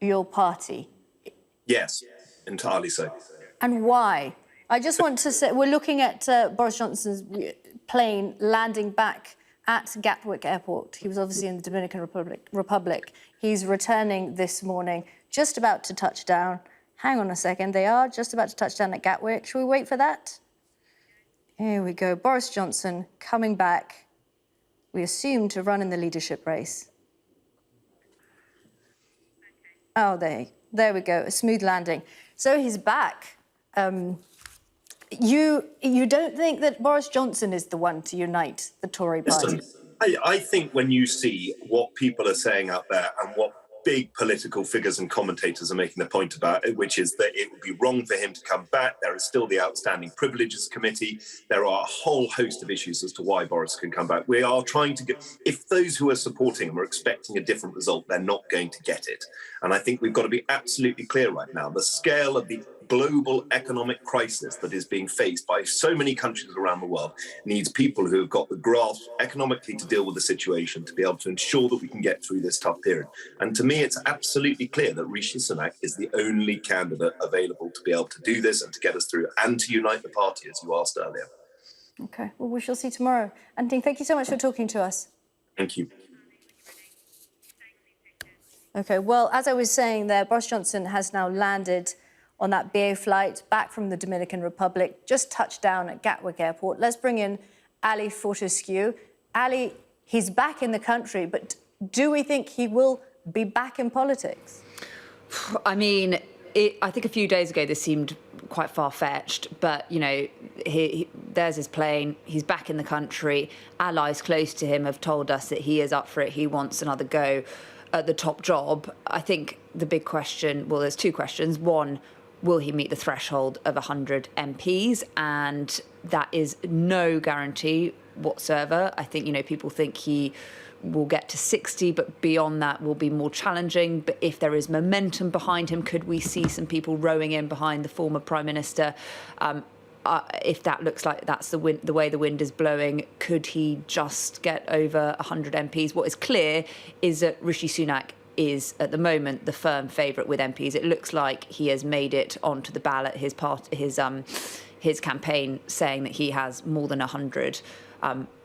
your party? Yes, entirely so. And why? I just want to say, we're looking at Boris Johnson's plane landing back at Gatwick Airport. He was obviously in the Dominican Republic. He's returning this morning, just about to touch down. Hang on a second, they are just about to touch down at Gatwick. Shall we wait for that? Here we go, Boris Johnson coming back, we assume to run in the leadership race. Oh, there we go, a smooth landing. So he's back. You don't think that Boris Johnson is the one to unite the Tory party? Listen, I think when you see what people are saying out there and what big political figures and commentators are making the point about it, which is that it would be wrong for him to come back. There is still the outstanding privileges committee. There are a whole host of issues as to why Boris can come back. We are trying to get, if those who are supporting him are expecting a different result, they're not going to get it. And I think we've got to be absolutely clear right now. The scale of the global economic crisis that is being faced by so many countries around the world needs people who have got the grasp economically to deal with the situation, to be able to ensure that we can get through this tough period. And to me, it's absolutely clear that Rishi Sunak is the only candidate available to be able to do this and to get us through and to unite the party, as you asked earlier. OK, well, we shall see tomorrow. Anthony, thank you so much for talking to us. Thank you. OK, well, as I was saying there, Boris Johnson has now landed on that BA flight back from the Dominican Republic, just touched down at Gatwick Airport. Let's bring in Ali Fortescue. Ali, he's back in the country, but do we think he will be back in politics? I mean, I think a few days ago this seemed quite far-fetched, but, you know, there's his plane, he's back in the country. Allies close to him have told us that he is up for it, he wants another go at the top job. I think the big question, well, there's two questions. One, will he meet the threshold of 100 MPs? And that is no guarantee whatsoever. I think, you know, people think he will get to 60, but beyond that will be more challenging. But if there is momentum behind him, could we see some people rowing in behind the former Prime Minister? If that looks like that's the way the wind is blowing, could he just get over 100 MPs? What is clear is that Rishi Sunak is at the moment the firm favourite with MPs. It looks like he has made it onto the ballot. His campaign saying that he has more than 100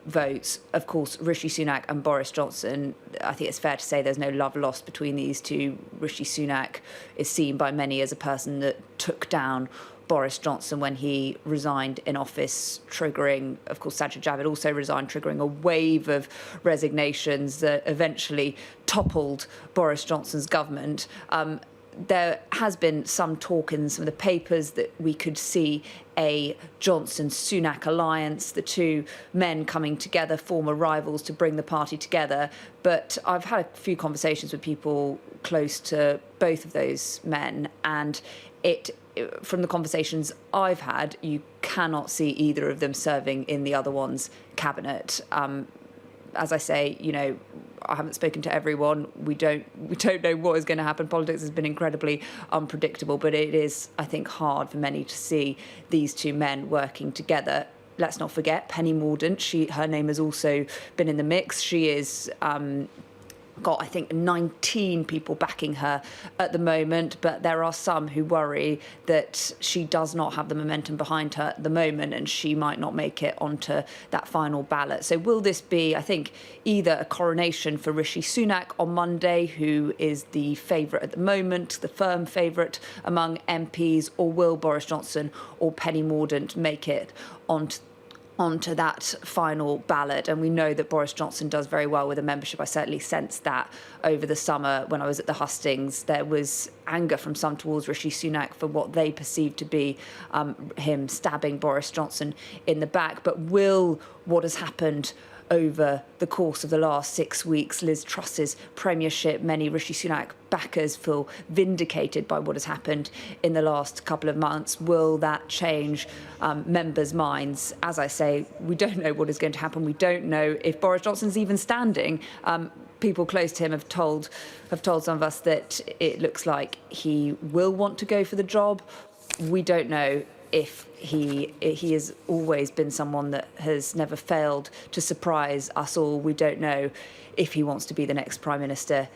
votes. Of course, Rishi Sunak and Boris Johnson, I think it's fair to say there's no love lost between these two. Rishi Sunak is seen by many as a person that took down Boris Johnson when he resigned in office, triggering, of course, Sajid Javid also resigned, triggering a wave of resignations that eventually toppled Boris Johnson's government. There has been some talk in some of the papers that we could see a Johnson-Sunak alliance, the two men coming together, former rivals, to bring the party together. But I've had a few conversations with people close to both of those men, and from the conversations I've had, you cannot see either of them serving in the other one's cabinet. As I say, you know, I haven't spoken to everyone. We don't know what is going to happen. Politics has been incredibly unpredictable, but it is, I think, hard for many to see these two men working together. Let's not forget Penny Mordaunt. Her name has also been in the mix. She is got, I think, 19 people backing her at the moment, but there are some who worry that she does not have the momentum behind her at the moment and she might not make it onto that final ballot. So will this be, I think, either a coronation for Rishi Sunak on Monday, who is the favourite at the moment, the firm favourite among MPs, or will Boris Johnson or Penny Mordaunt make it onto that final ballot? And we know that Boris Johnson does very well with the membership. I certainly sensed that over the summer when I was at the hustings. There was anger from some towards Rishi Sunak for what they perceived to be him stabbing Boris Johnson in the back. But will what has happened over the course of the last 6 weeks, Liz Truss's premiership, many Rishi Sunak backers feel vindicated by what has happened in the last couple of months? Will that change members' minds? As I say, we don't know what is going to happen. We don't know if Boris Johnson's even standing. People close to him have told some of us that it looks like he will want to go for the job. We don't know if he has always been someone that has never failed to surprise us all. We don't know if he wants to be the next Prime Minister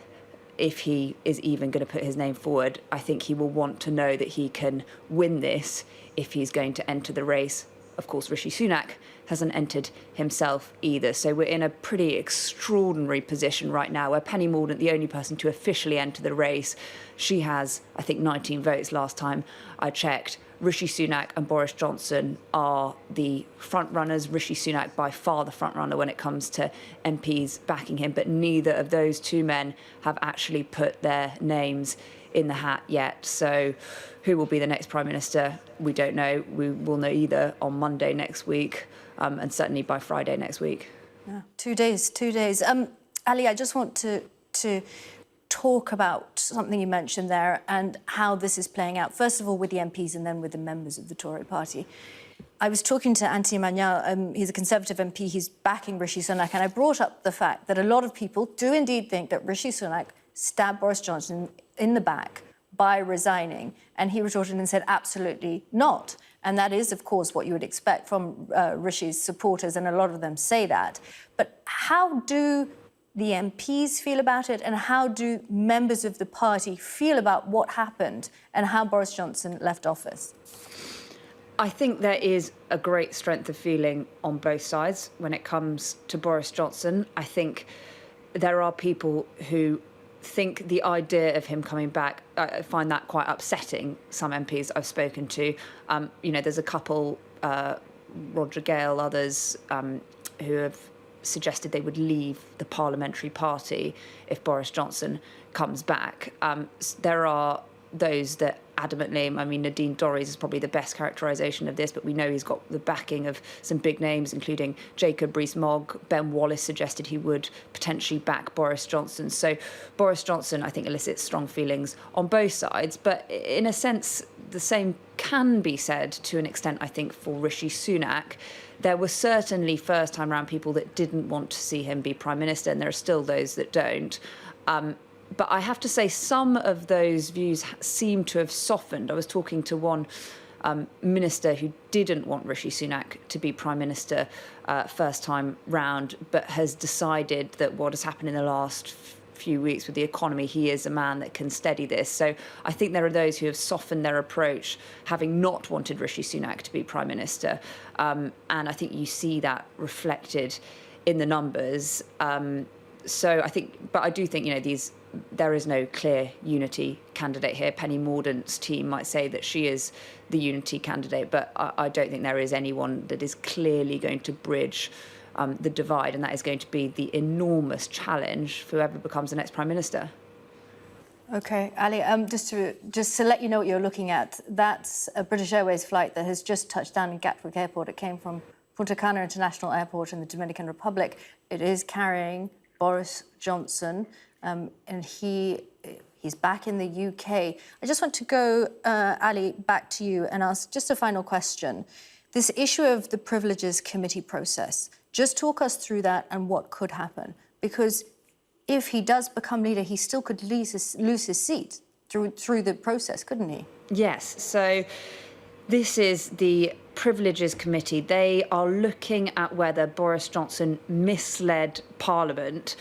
if he is even going to put his name forward. I think he will want to know that he can win this if he's going to enter the race. Of course, Rishi Sunak hasn't entered himself either. So we're in a pretty extraordinary position right now where Penny Mordaunt, the only person to officially enter the race, she has, I think, 19 votes last time I checked. Rishi Sunak and Boris Johnson are the front runners. Rishi Sunak by far the front runner when it comes to MPs backing him, but neither of those two men have actually put their names in the hat yet. So who will be the next Prime Minister? We don't know. We will know either on Monday next week and certainly by Friday next week. Yeah, 2 days. Ali, I just want to talk about something you mentioned there and how this is playing out, first of all with the MPs and then with the members of the Tory party. I was talking to Anthony Magnal, he's a Conservative MP, he's backing Rishi Sunak, and I brought up the fact that a lot of people do indeed think that Rishi Sunak stabbed Boris Johnson in the back by resigning, and he retorted and said absolutely not. And that is, of course, what you would expect from Rishi's supporters, and a lot of them say that. But how do the MPs feel about it, and how do members of the party feel about what happened and how Boris Johnson left office? I think there is a great strength of feeling on both sides when it comes to Boris Johnson. I think there are people who think the idea of him coming back, I find that quite upsetting, some MPs I've spoken to. There's a couple, Roger Gale, others, who have suggested they would leave the parliamentary party if Boris Johnson comes back. There are those that adamantly, Nadine Dorries is probably the best characterisation of this, but we know he's got the backing of some big names, including Jacob Rees-Mogg. Ben Wallace suggested he would potentially back Boris Johnson. So Boris Johnson, I think, elicits strong feelings on both sides. But in a sense, the same can be said to an extent, I think, for Rishi Sunak. There were certainly first-time round people that didn't want to see him be Prime Minister, and there are still those that don't. But I have to say some of those views seem to have softened. I was talking to one minister who didn't want Rishi Sunak to be Prime Minister first time round, but has decided that what has happened in the last few weeks with the economy, he is a man that can steady this. So I think there are those who have softened their approach, having not wanted Rishi Sunak to be Prime Minister. And I think you see that reflected in the numbers. So I do think, there is no clear unity candidate here. Penny Mordaunt's team might say that she is the unity candidate, but I don't think there is anyone that is clearly going to bridge the divide, and that is going to be the enormous challenge for whoever becomes the next Prime Minister. OK, Ali, just to let you know what you're looking at, that's a British Airways flight that has just touched down in Gatwick Airport. It came from Punta Cana International Airport in the Dominican Republic. It is carrying Boris Johnson, and he's back in the UK. I just want to go, Ali, back to you and ask just a final question. This issue of the Privileges Committee process, just talk us through that and what could happen. Because if he does become leader, he still could lose his seat through the process, couldn't he? Yes, so this is the Privileges Committee. They are looking at whether Boris Johnson misled Parliament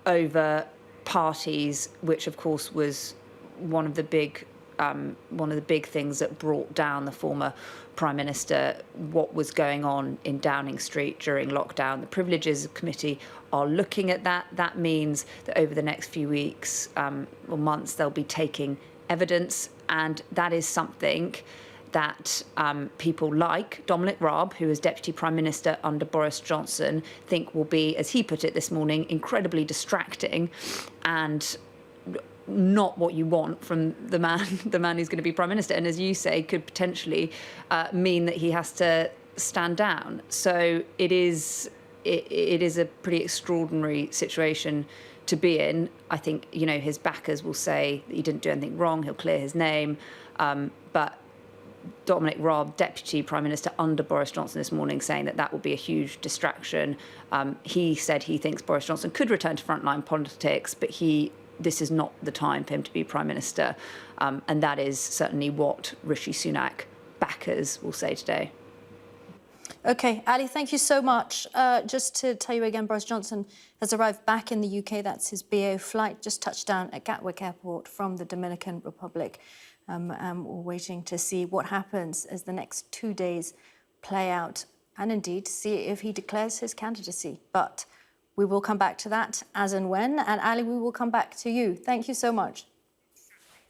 over parties, which of course was one of the big things that brought down the former Prime Minister, what was going on in Downing Street during lockdown. The Privileges Committee are looking at that. That means that over the next few weeks or months, they'll be taking evidence, and that is something that people like Dominic Raab, who is Deputy Prime Minister under Boris Johnson, think will be, as he put it this morning, incredibly distracting and not what you want from the man who's going to be Prime Minister. And as you say, could potentially mean that he has to stand down. So it is a pretty extraordinary situation to be in. I think, his backers will say that he didn't do anything wrong, he'll clear his name. But Dominic Raab, Deputy Prime Minister under Boris Johnson this morning, saying that will be a huge distraction. He said he thinks Boris Johnson could return to frontline politics, but this is not the time for him to be Prime Minister. And that is certainly what Rishi Sunak backers will say today. OK, Ali, thank you so much. Just to tell you again, Boris Johnson has arrived back in the UK. That's his BA flight, just touched down at Gatwick Airport from the Dominican Republic. We're waiting to see what happens as the next 2 days play out and indeed see if he declares his candidacy. But we will come back to that as and when. And Ali, we will come back to you. Thank you so much.